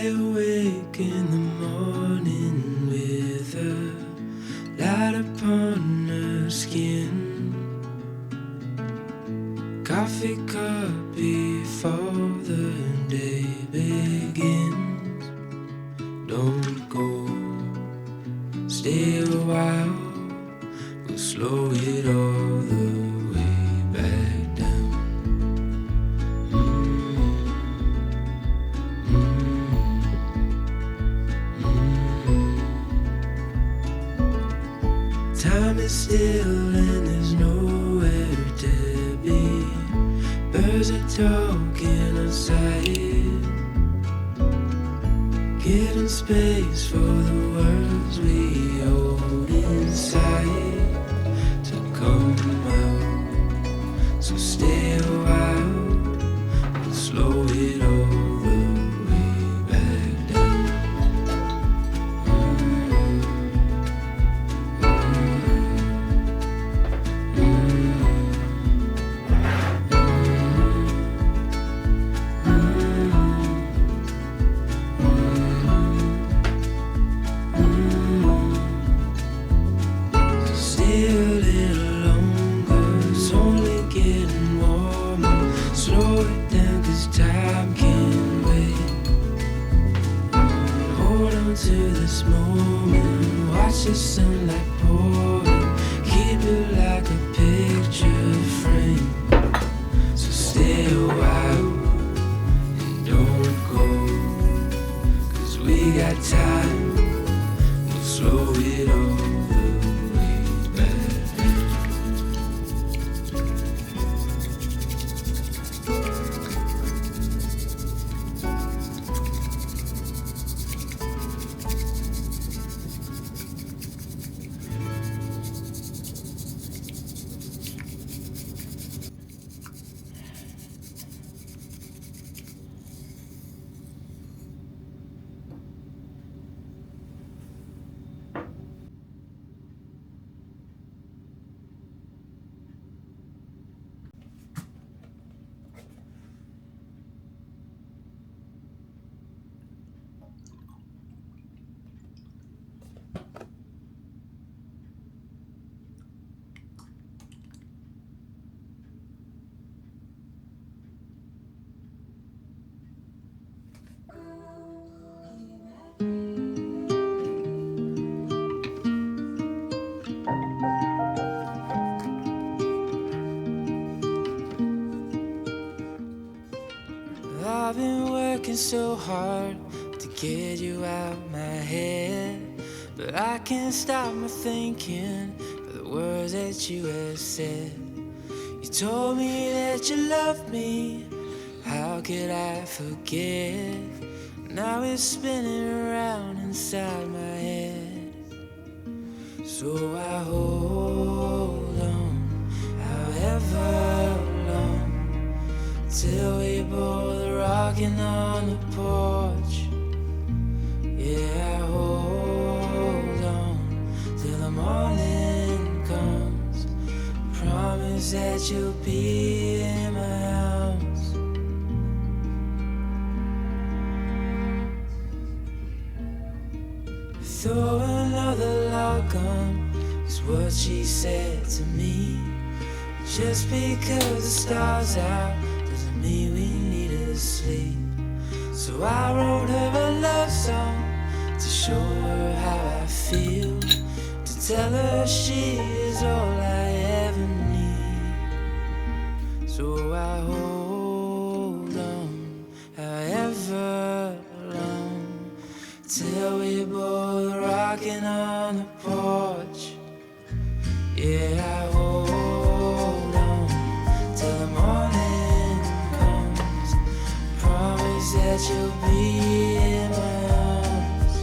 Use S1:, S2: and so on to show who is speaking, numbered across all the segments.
S1: Lie awake in the morning with a light upon her skin. Coffee cup before the day begins. Don't go, stay a while. We'll slow it all the way back down. Time is still and there's nowhere to be. Birds are talking outside, giving space for the words we hold inside to come out. So stay a while and slow it all the way back down. Stay a little longer, it's only getting warmer. Slow it down 'cause time can't wait. Hold on to this moment, watch the sunlight pouring. Keep it like a picture frame. So stay a while and don't go, 'cause we got time. We'll slow it all the way back. I've been working so hard to get you out my head, but I can't stop my thinking of the words that you have said. You told me that you loved me, how could I forget? Now it's spinning around inside my head. So I hold on, however long, till we both rocking on the porch. Yeah, I hold on till the morning comes. Promise that you'll be in my arms. Throw another log on, is what she said to me. Just because the stars out doesn't mean we need to sleep. So I wrote her a love song to show her how I feel, to tell her she is all I ever need. So I hold on, however long, till we both rocking on the porch. Yeah, I hold on till the morning comes. Promise that you'll be in my arms.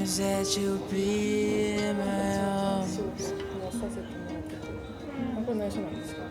S1: as that you'll be in my arms.
S2: これ内緒なんですか？